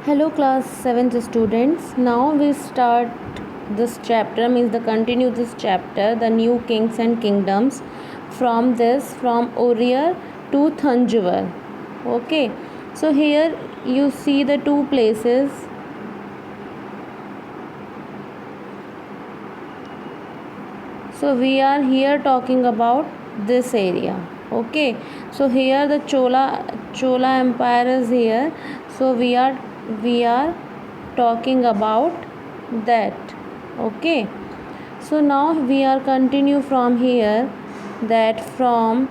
Hello class 7th students. Now we start this chapter, means the continue this chapter, the new kings and kingdoms from Orier to Thanjavur. Okay, so here you see the two places. So we are here talking about this area. Okay, so here the Chola Empire is here. So we are talking about that. Okay, so now we are continue from here, that from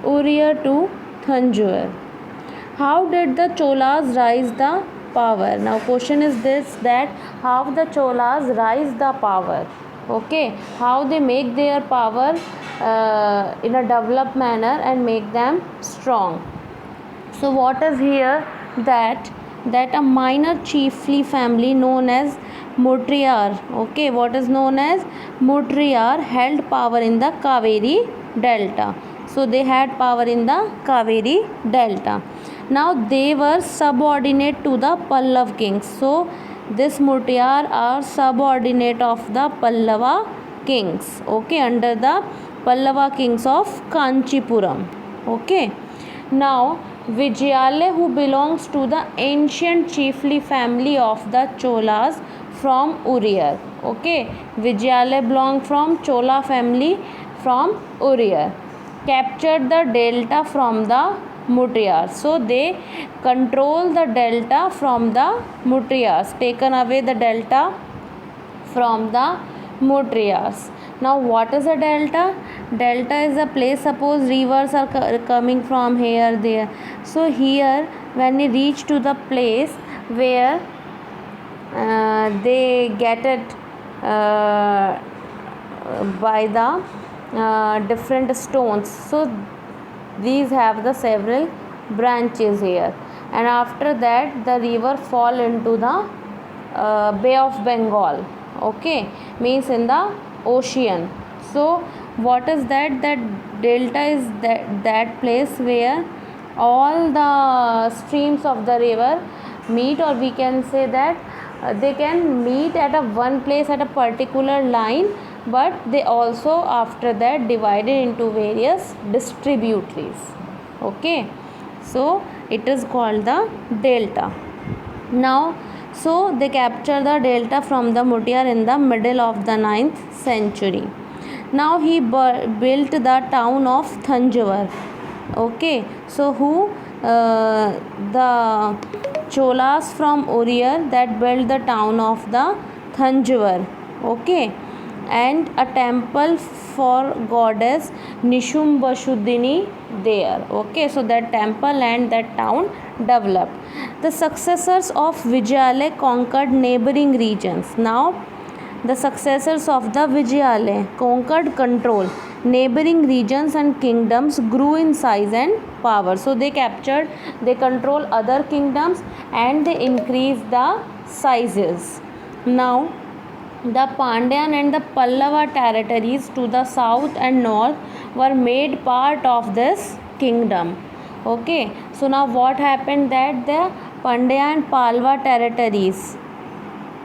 Orier to Thanjavur. How did the Cholas rise the power? Now question is this, that how the Cholas rise the power. Okay, how they make their power in a developed manner and make them strong. So what is here, that a minor chiefly family known as Mutriyar, okay, what is known as Mutriyar, held power in the Kaveri delta. So they had power in the Kaveri delta. Now they were subordinate to the Pallav kings. So this Mutriyar are subordinate of the Pallava kings, okay, under the Pallava kings of Kanchipuram. Okay, now Vijayale, who belongs to the ancient chiefly family of the Cholas from Orier. Okay, Vijayale belong from Chola family from Orier. Captured the delta from the Mutriyars. So they control the delta from the Mutriyars, taken away the delta from the Mutriyars. Now what is a delta? Delta is a place, suppose rivers are coming from here, there. So here when you reach to the place where they get it by the different stones. So these have the several branches here, and after that the river fall into the Bay of Bengal. Okay, means in the ocean. So what is that? That delta is that place where all the streams of the river meet, or we can say that they can meet at a one place at a particular line, but they also after that divided into various distributaries. Okay, so it is called the delta. Now so they capture the delta from the Mutriyar in the middle of the 9th century. Now he built the town of Thanjavur. Okay, so who the Cholas from Orier that built the town of the Thanjavur. Okay, and a temple for goddess Nishumbashuddini there. Okay, so that temple and that town developed. The successors of Vijayale conquered neighboring regions. Now the successors of the Vijayale conquered control neighboring regions and kingdoms, grew in size and power. So they control other kingdoms and they increase the sizes. Now the Pandyan and the Pallava territories to the south and north were made part of this kingdom. Okay, so now what happened, that the Pandya and Pallava territories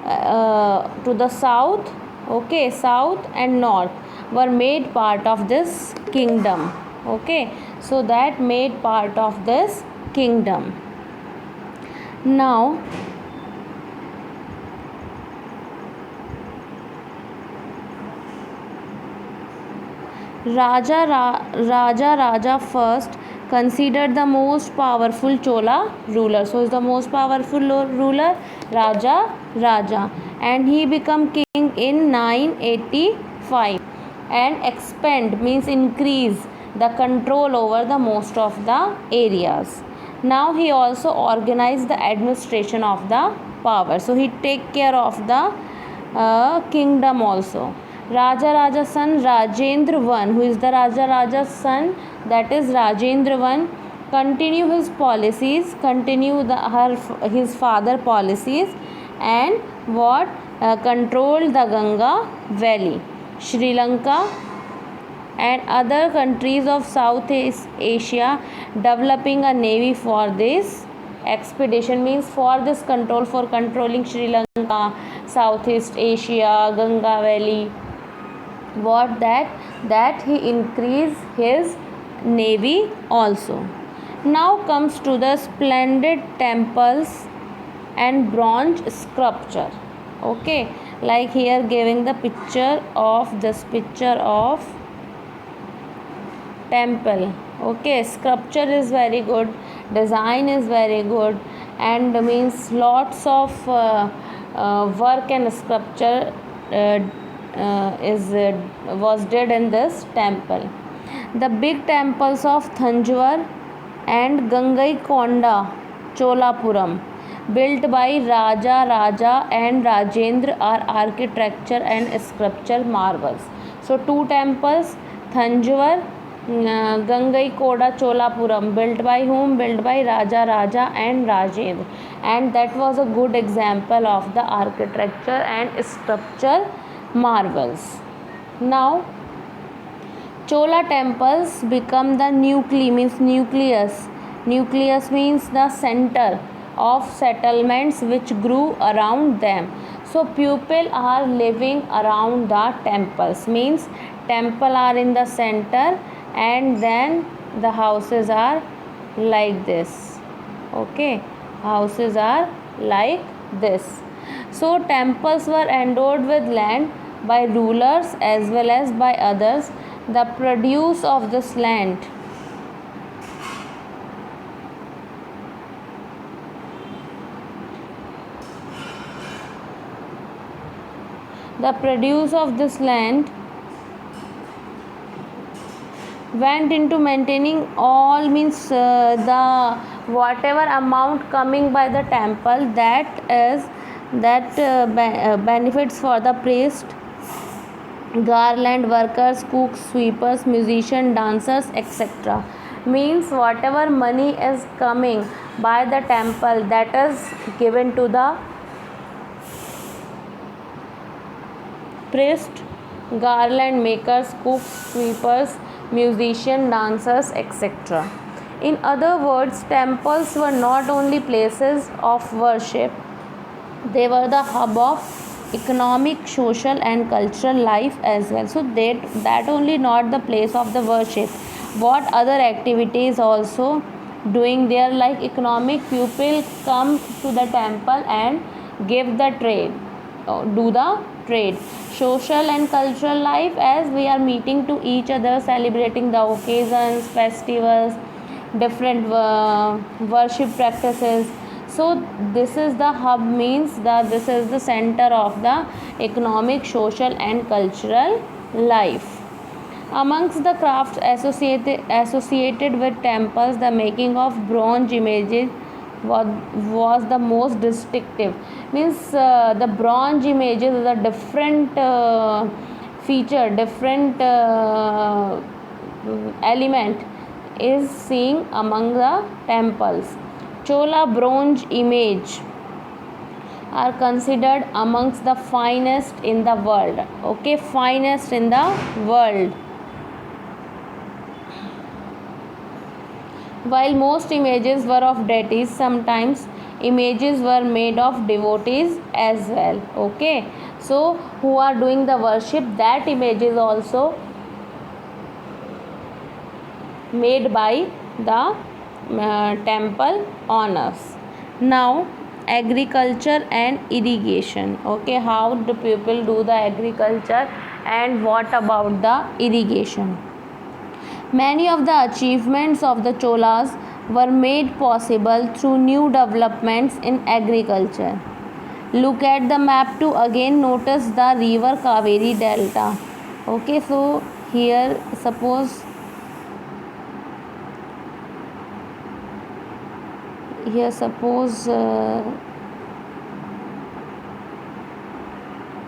to the south, okay, south and north were made part of this kingdom. Okay, so that made part of this kingdom. Now Raja first considered the most powerful Chola ruler. So is the most powerful ruler Raja, and he became king in 985 and expand, means increase the control over the most of the areas. Now he also organized the administration of the power. So he take care of the kingdom also. Raja's son Rajendra I, who is the Raja's son, that is Rajendra I, continue his policies, his father policies, and control the Ganga valley, Sri Lanka, and other countries of Southeast Asia developing a navy for this expedition. Means for this control, for controlling Sri Lanka, Southeast Asia, Ganga Valley, what that he increased his navy also. Now comes to the splendid temples and bronze sculpture. Okay, like here giving the picture of this picture of temple. Okay, sculpture is very good, design is very good, and means lots of work and sculpture was did in this temple. The big temples of Thanjavur and Gangaikonda Cholapuram, built by Raja and Rajendra, are architecture and sculpture marvels. So two temples, Thanjavur, Gangaikonda Cholapuram, built by whom? Built by Raja and Rajendra, and that was a good example of the architecture and sculpture marvels. Now Chola temples become the nucleus. Nucleus means the center of settlements which grew around them. So people are living around the temples. Means temple are in the center, and then the houses are like this. Okay, houses are like this. So temples were endowed with land by rulers as well as by others. The produce of this land went into maintaining all, means the whatever amount coming by the temple, benefits for the priest, garland workers, cooks, sweepers, musicians, dancers, etc. Means whatever money is coming by the temple, that is given to the priest, garland makers, cooks, sweepers, musicians, dancers, etc. In other words, temples were not only places of worship, they were the hub of economic, social and cultural life as well. So that only not the place of the worship, what other activities also doing there, like economic, people come to the temple and give the trade, do the trade. Social and cultural life, as we are meeting to each other, celebrating the occasions, festivals, different worship practices. So this is the hub, means that this is the center of the economic, social and cultural life. Amongst the crafts associated with temples, the making of bronze images was the most distinctive. Means the bronze images is a different feature, different element is seen among the temples. Chola bronze image are considered amongst the finest in the world. Okay, finest in the world. While most images were of deities, sometimes images were made of devotees as well. Okay, so who are doing the worship, that image is also made by the temple owners. Now agriculture and irrigation. Okay, how do people do the agriculture and what about the irrigation? Many of the achievements of the Cholas were made possible through new developments in agriculture. Look at the map to again notice the river Kaveri delta. Okay, so here suppose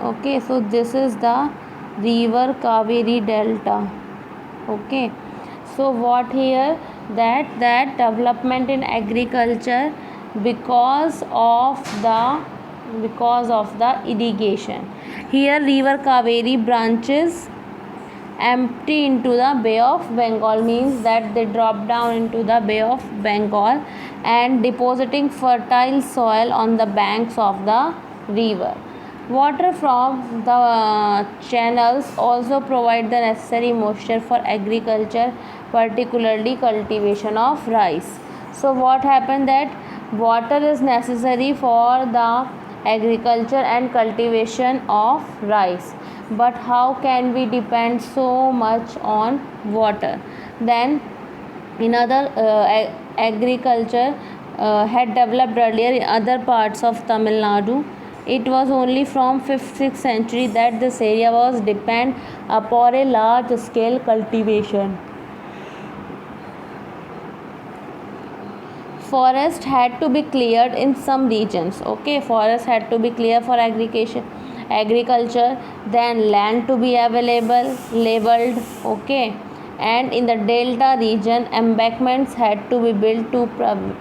okay, so this is the river Kaveri delta. Okay, so what here, that development in agriculture because of the irrigation. Here river Kaveri branches empty into the Bay of Bengal, means that they drop down into the Bay of Bengal and depositing fertile soil on the banks of the river. Water from the channels also provide the necessary moisture for agriculture, particularly cultivation of rice. So what happened that water is necessary for the agriculture and cultivation of rice, but how can we depend so much on water? Then in other agriculture had developed earlier in other parts of Tamil Nadu. It was only from 5th 6th century that this area was depend upon a large scale cultivation. Forest had to be cleared in some regions. Okay, forest had to be clear for agriculture, then land to be available, labeled. Okay, and in the delta region embankments had to be built to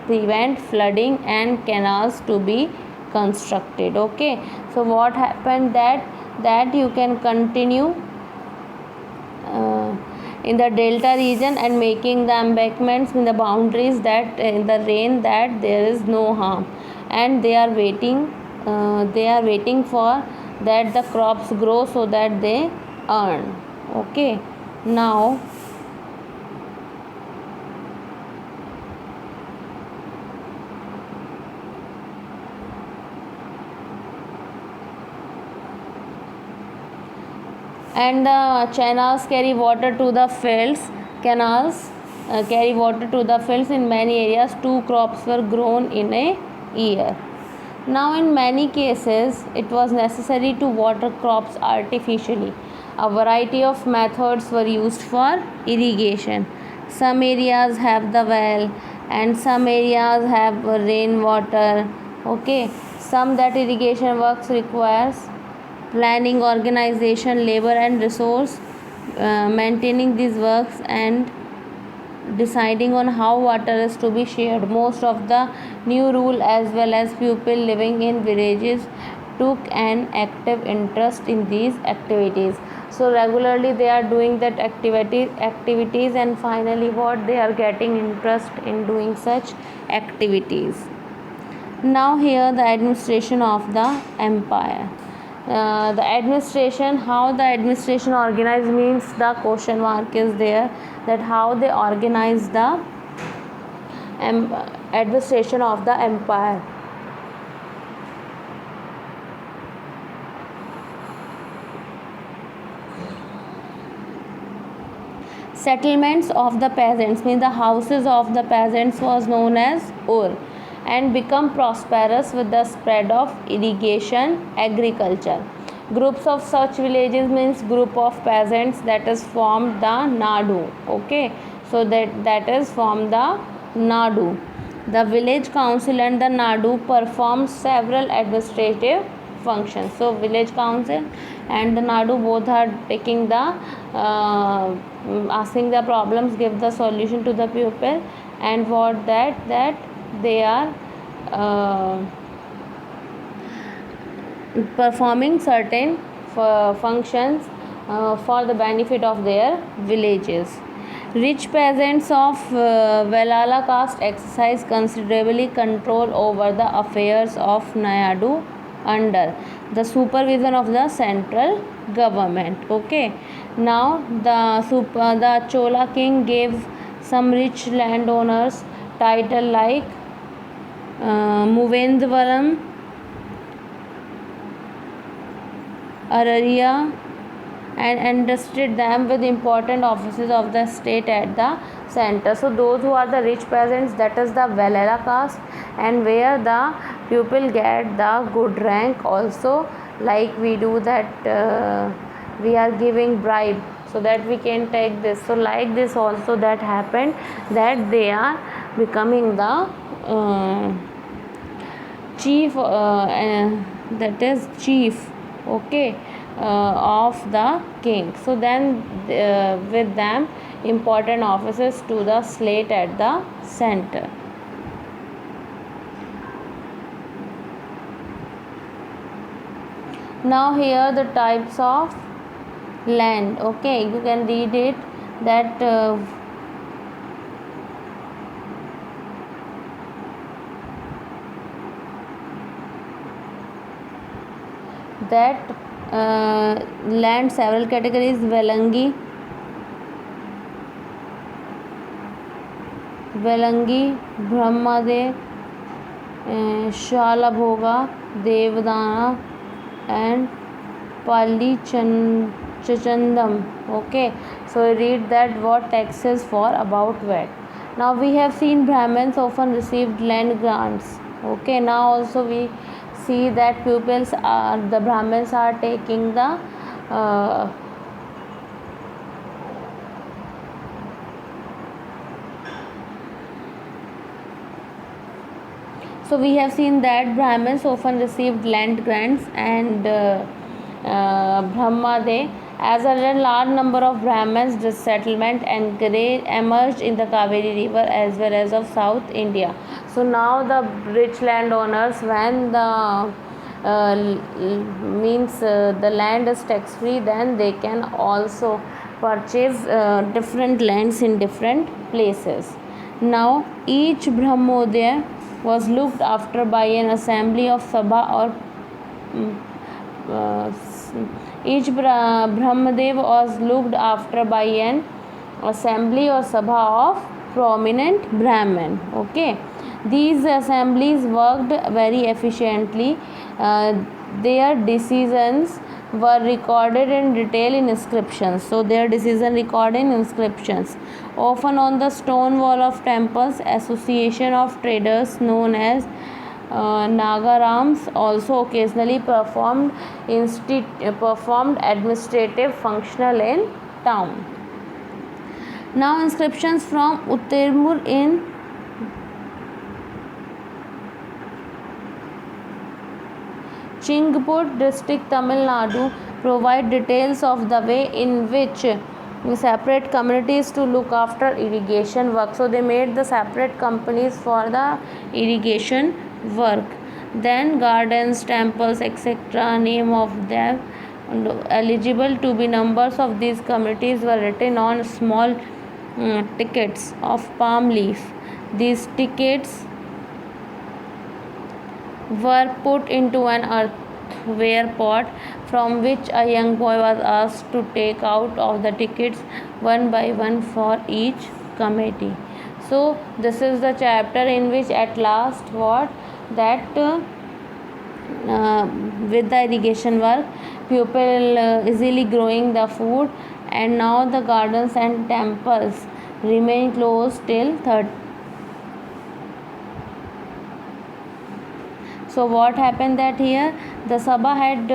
prevent flooding and canals to be constructed. Okay, so what happened that you can continue in the delta region and making the embankments in the boundaries that in the rain that there is no harm, and they are waiting for that the crops grow so that they earn. Okay, now and the channels carry water to the fields. Canals carry water to the fields. In many areas 2 crops were grown in a year. Now in many cases it was necessary to water crops artificially. A variety of methods were used for irrigation. Some areas have the well and some areas have rainwater. Okay, some that irrigation works requires planning, organization, labor and resource, maintaining these works and deciding on how water is to be shared. Most of the new rule as well as people living in villages took an active interest in these activities. So regularly they are doing that activities and finally what they are getting interest in doing such activities. Now here the administration of the empire. The administration, how the administration organized, means the question mark is there, that how they organize the administration of the empire. Settlements of the peasants, means the houses of the peasants was known as ur, and become prosperous with the spread of irrigation agriculture. Groups of such villages means group of peasants that is formed the nadu. Okay, so that is formed the nadu. The village council and the nadu perform several administrative functions. So village council and the nadu both are taking the asking the problems, give the solution to the people, and what that they are performing certain functions for the benefit of their villages. Rich peasants of Velala caste exercise considerably control over the affairs of Nayadu under the supervision of the central government. Okay, now the Chola king gave some rich landowners title like Muvendvaram, Araria, and entrusted them with important offices of the state at the center. So those who are the rich peasants, that is the Velera caste, and where the people get the good rank also, like we do that we are giving bribe so that we can take this. So like this also that happened, that they are becoming the chief that is chief. Okay, of the king. So then with them important offices to the slate at the center. Now here the types of land. Okay, you can read it that that land several categories: Velangi, Brahmadev, Shalabhoga, Devdana, and Pali Chachandam. Okay, so read that what taxes for about VAT. Now we have seen Brahmins often received land grants. Okay, now also we see that the Brahmins are taking the so we have seen that Brahmins often received land grants and Brahmadev. As a large number of Brahmins, this settlement emerged in the Kaveri River as well as of South India. So now the rich landowners, when the the land is tax free, then they can also purchase different lands in different places. Now each Brahmodaya was looked after by an assembly of Sabha or each Brahmadev was looked after by an assembly or Sabha of prominent Brahmin. Okay, these assemblies worked very efficiently. Their decisions were recorded in detail in inscriptions. So their decision recorded in inscriptions, often on the stone wall of temples. Association of traders known as Nagarams also occasionally performed administrative functional in town. Now inscriptions from Uttirmur in Chingput district, Tamil Nadu, provide details of the way in which separate communities to look after irrigation work. So they made the separate companies for the irrigation work. Then gardens, temples, etc. name of them eligible to be members of these committees were written on small tickets of palm leaf. These tickets were put into an earthenware pot, from which a young boy was asked to take out of the tickets one by one for each committee. So this is the chapter in which at last with the irrigation work, people easily growing the food, and now the gardens and temples remain closed till 30. So what happened that here the Sabha had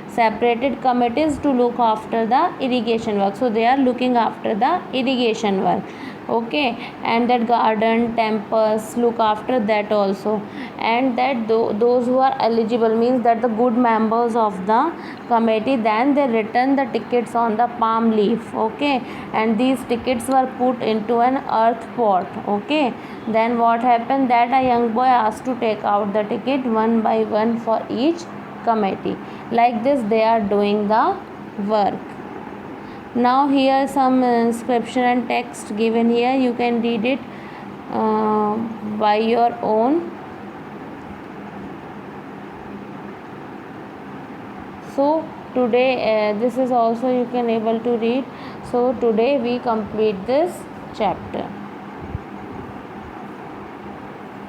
separated committees to look after the irrigation work. So they are looking after the irrigation work. Okay, and that garden, temples look after that also, and that those who are eligible, means that the good members of the committee, then they return the tickets on the palm leaf. Okay, and these tickets were put into an earth pot. Okay, then what happened that a young boy asked to take out the ticket one by one for each committee. Like this they are doing the work. Now here some inscription and text given here, you can read it by your own. So today this is also you can able to read. So today we complete this chapter.